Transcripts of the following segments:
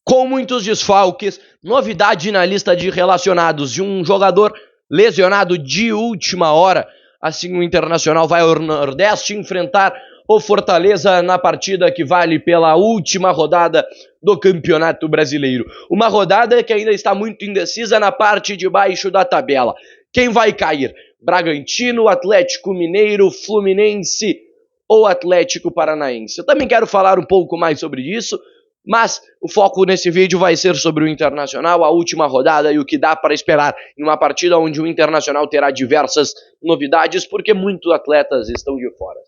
Com muitos desfalques, novidade na lista de relacionados e um jogador lesionado de última hora. Assim, o Internacional vai ao Nordeste enfrentar o Fortaleza na partida que vale pela última rodada do Campeonato Brasileiro. Uma rodada que ainda está muito indecisa na parte de baixo da tabela. Quem vai cair? Bragantino, Atlético Mineiro, Fluminense ou Atlético Paranaense? Eu também quero falar um pouco mais sobre isso, mas o foco nesse vídeo vai ser sobre o Internacional, a última rodada e o que dá para esperar em uma partida onde o Internacional terá diversas novidades, porque muitos atletas estão de fora.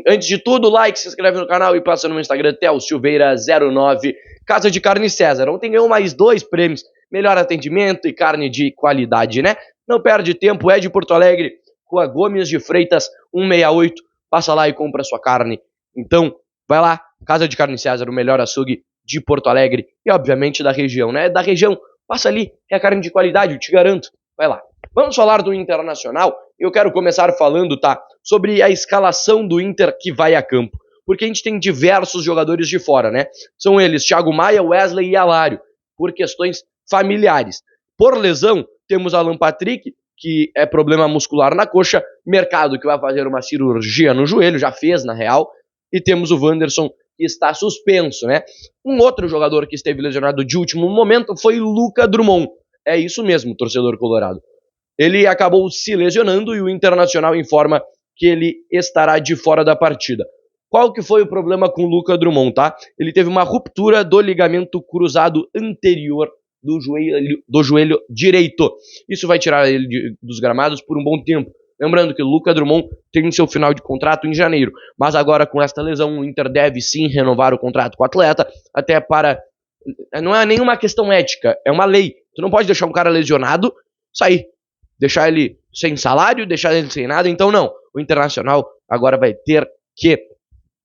Antes de tudo, like, se inscreve no canal e passa no meu Instagram, ThelSilveira09, Casa de Carne César. Ontem ganhou mais 2 prêmios, melhor atendimento e carne de qualidade, né? Não perde tempo, é de Porto Alegre, Rua Gomes de Freitas, 168, passa lá e compra sua carne. Então, vai lá, Casa de Carne César, o melhor açougue de Porto Alegre e, obviamente, da região, né? Da região, passa ali, é a carne de qualidade, eu te garanto. Vai lá. Vamos falar do Internacional. Eu quero começar falando, tá, sobre a escalação do Inter que vai a campo. Porque a gente tem diversos jogadores de fora, né? São eles, Thiago Maia, Wesley e Alário, por questões familiares. Por lesão, temos Alan Patrick, que é problema muscular na coxa, Mercado, que vai fazer uma cirurgia no joelho, já fez, na real, e temos o Wanderson, que está suspenso, né? Um outro jogador que esteve lesionado de último momento foi Luca Drummond. É isso mesmo, torcedor colorado. Ele acabou se lesionando e o Internacional informa que ele estará de fora da partida. Qual que foi o problema com o Luca Drummond, tá? Ele teve uma ruptura do ligamento cruzado anterior do joelho direito. Isso vai tirar ele dos gramados por um bom tempo. Lembrando que o Luca Drummond tem seu final de contrato em janeiro, mas agora com esta lesão o Inter deve sim renovar o contrato com o atleta, até para... Não é nenhuma questão ética, é uma lei. Tu não pode deixar um cara lesionado sair, deixar ele sem salário, deixar ele sem nada, então não. O Internacional agora vai ter que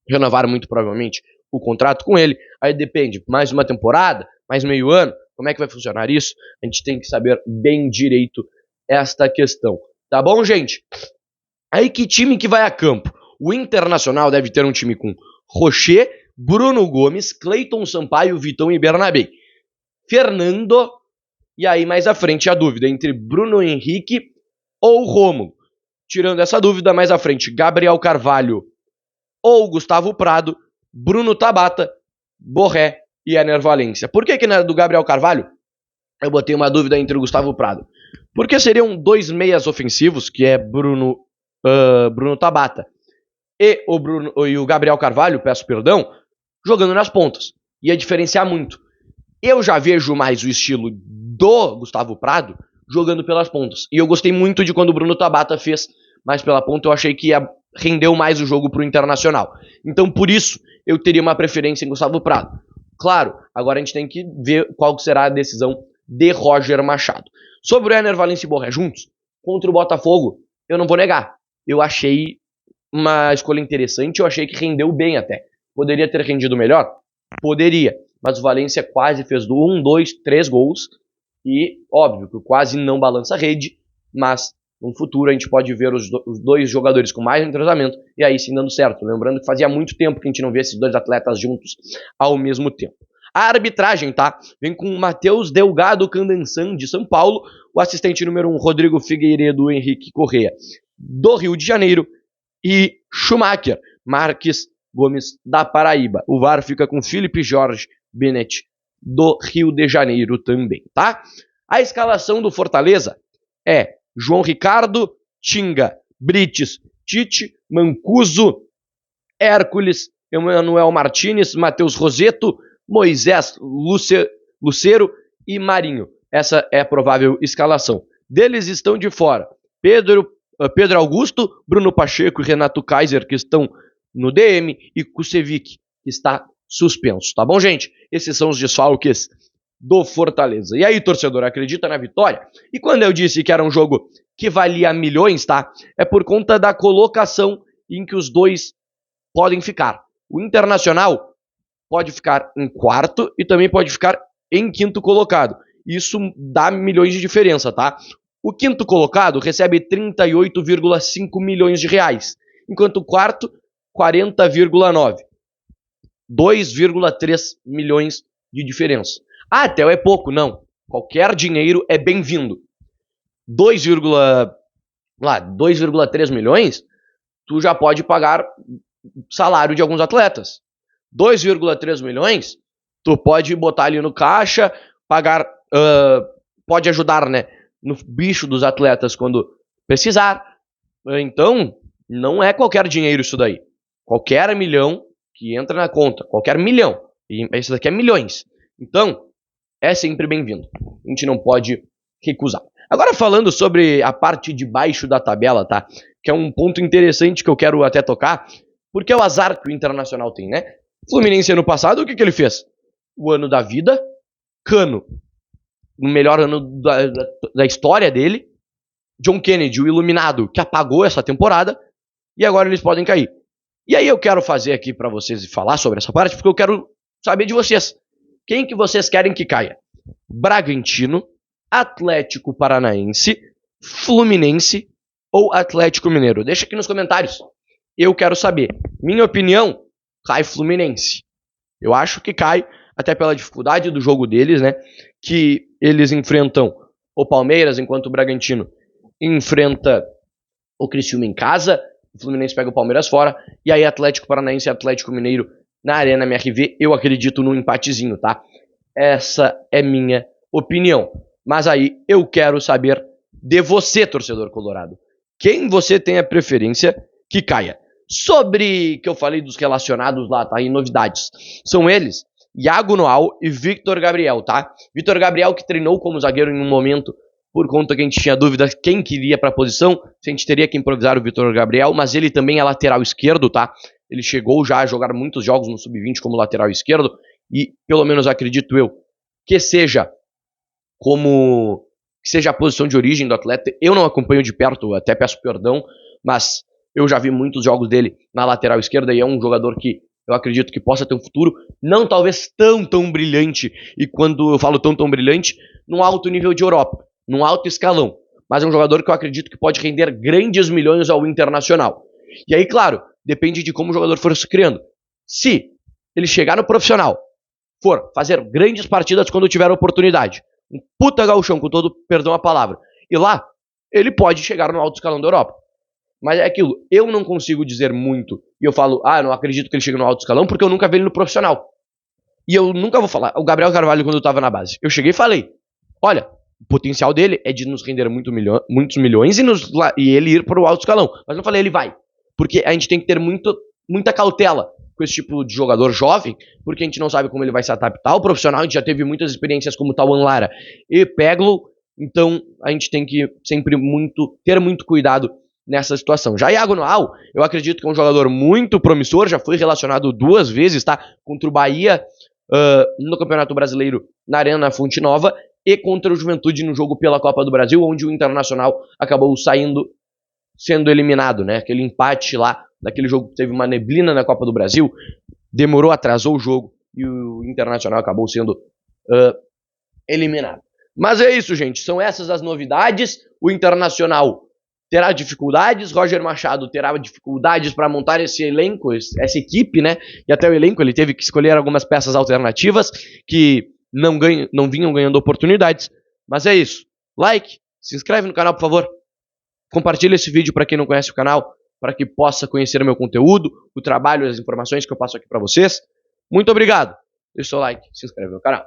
renovar muito provavelmente o contrato com ele, aí depende, mais uma temporada, mais meio ano, como é que vai funcionar isso? A gente tem que saber bem direito esta questão. Tá bom, gente? Aí que time que vai a campo? O Internacional deve ter um time com Rocher, Bruno Gomes, Cleiton Sampaio, Vitão e Bernabé. Fernando, e aí mais à frente a dúvida entre Bruno Henrique ou Rômulo. Tirando essa dúvida, mais à frente, Gabriel Carvalho ou Gustavo Prado, Bruno Tabata, Borré e Ener Valencia. Por que na do Gabriel Carvalho eu botei uma dúvida entre o Gustavo Prado? Porque seriam 2 meias ofensivos, que é Bruno Tabata e o Gabriel Carvalho, peço perdão, jogando nas pontas. Ia diferenciar muito. Eu já vejo mais o estilo do Gustavo Prado jogando pelas pontas. E eu gostei muito de quando o Bruno Tabata fez mais pela ponta. Eu achei que rendeu mais o jogo para o Internacional. Então, por isso, eu teria uma preferência em Gustavo Prado. Claro, agora a gente tem que ver qual será a decisão de Roger Machado. Sobre o Ener Valencia e Borré juntos, contra o Botafogo, eu não vou negar. Eu achei uma escolha interessante, eu achei que rendeu bem até. Poderia ter rendido melhor? Poderia. Mas o Valencia quase fez 1, 2, 3 gols. E, óbvio, que quase não balança a rede. Mas, no futuro, a gente pode ver os 2 jogadores com mais entrosamento. E aí sim dando certo. Lembrando que fazia muito tempo que a gente não vê esses 2 atletas juntos ao mesmo tempo. A arbitragem, tá? Vem com o Matheus Delgado Candansan, de São Paulo. O assistente número 1, Rodrigo Figueiredo Henrique Correa, do Rio de Janeiro. E Schumacher Marques Gomes, da Paraíba. O VAR fica com Felipe Jorge Bennett, do Rio de Janeiro também, tá? A escalação do Fortaleza é João Ricardo, Tinga, Brites, Tite, Mancuso, Hércules, Emanuel Martínez, Matheus Rosetto, Moisés Lucero e Marinho. Essa é a provável escalação. Deles estão de fora Pedro Augusto, Bruno Pacheco e Renato Kaiser, que estão no DM, e Kusevic, que está suspenso. Tá bom, gente? Esses são os desfalques do Fortaleza. E aí, torcedor, acredita na vitória? E quando eu disse que era um jogo que valia milhões, tá? É por conta da colocação em que os dois podem ficar. O Internacional pode ficar em quarto e também pode ficar em quinto colocado. Isso dá milhões de diferença, tá? O quinto colocado recebe 38,5 milhões de reais, enquanto o quarto, 40,9. 2,3 milhões de diferença. Ah, Theo, é pouco. Não. Qualquer dinheiro é bem-vindo. 2,3 milhões, tu já pode pagar salário de alguns atletas. 2,3 milhões, tu pode botar ali no caixa, pagar, pode ajudar, né, no bicho dos atletas quando precisar. Então, não é qualquer dinheiro isso daí. Qualquer milhão que entra na conta, qualquer milhão, e isso daqui é milhões. Então, é sempre bem-vindo. A gente não pode recusar. Agora falando sobre a parte de baixo da tabela, tá? Que é um ponto interessante que eu quero até tocar, porque é o azar que o Internacional tem, né? Fluminense ano passado, o que ele fez? O ano da vida, Cano, no melhor ano da história dele, John Kennedy, o iluminado, que apagou essa temporada, e agora eles podem cair. E aí eu quero fazer aqui pra vocês e falar sobre essa parte, porque eu quero saber de vocês. Quem que vocês querem que caia? Bragantino, Atlético Paranaense, Fluminense ou Atlético Mineiro? Deixa aqui nos comentários. Eu quero saber. Minha opinião, cai Fluminense. Eu acho que cai, até pela dificuldade do jogo deles, né? Que eles enfrentam o Palmeiras, enquanto o Bragantino enfrenta o Criciúma em casa, o Fluminense pega o Palmeiras fora, e aí Atlético Paranaense e Atlético Mineiro na Arena MRV, eu acredito num empatezinho, tá? Essa é minha opinião. Mas aí eu quero saber de você, torcedor colorado. Quem você tem a preferência que caia? Sobre que eu falei dos relacionados lá, tá? E novidades. São eles, Iago Noal e Victor Gabriel, tá? Victor Gabriel que treinou como zagueiro em um momento por conta que a gente tinha dúvida quem queria para a posição, se a gente teria que improvisar o Victor Gabriel, mas ele também é lateral esquerdo, tá? Ele chegou já a jogar muitos jogos no Sub-20 como lateral esquerdo, e pelo menos acredito eu que seja a posição de origem do atleta. Eu não acompanho de perto, até peço perdão, mas eu já vi muitos jogos dele na lateral esquerda e é um jogador que eu acredito que possa ter um futuro, não talvez tão brilhante, e quando eu falo tão brilhante, num alto nível de Europa, num alto escalão, mas é um jogador que eu acredito que pode render grandes milhões ao Internacional. E aí, claro, depende de como o jogador for se criando. Se ele chegar no profissional, for fazer grandes partidas quando tiver oportunidade, um puta gauchão, com todo perdão a palavra, e lá, ele pode chegar no alto escalão da Europa. Mas é aquilo, eu não consigo dizer muito, e eu falo, não acredito que ele chegue no alto escalão, porque eu nunca vi ele no profissional. E eu nunca vou falar, o Gabriel Carvalho, quando eu tava na base, eu cheguei e falei, olha, o potencial dele é de nos render muitos milhões e ele ir para o alto escalão. Mas não falei, ele vai. Porque a gente tem que ter muita cautela com esse tipo de jogador jovem, porque a gente não sabe como ele vai se adaptar ao profissional. A gente já teve muitas experiências como Tawan Lara e Peglo, então a gente tem que sempre ter muito cuidado nessa situação. Já Iago Noal, eu acredito que é um jogador muito promissor, já foi relacionado 2 vezes, tá? Contra o Bahia no Campeonato Brasileiro na Arena Fonte Nova e contra o Juventude no jogo pela Copa do Brasil, onde o Internacional acabou sendo eliminado, né? Aquele empate lá, naquele jogo que teve uma neblina na Copa do Brasil, atrasou o jogo e o Internacional acabou sendo eliminado. Mas é isso, gente, são essas as novidades. O Internacional terá dificuldades, Roger Machado terá dificuldades para montar esse elenco, essa equipe, né? E até o elenco ele teve que escolher algumas peças alternativas que não vinham ganhando oportunidades. Mas é isso. Like, se inscreve no canal, por favor. Compartilha esse vídeo para quem não conhece o canal, para que possa conhecer o meu conteúdo, o trabalho e as informações que eu passo aqui para vocês. Muito obrigado. Deixa o seu like, se inscreve no canal.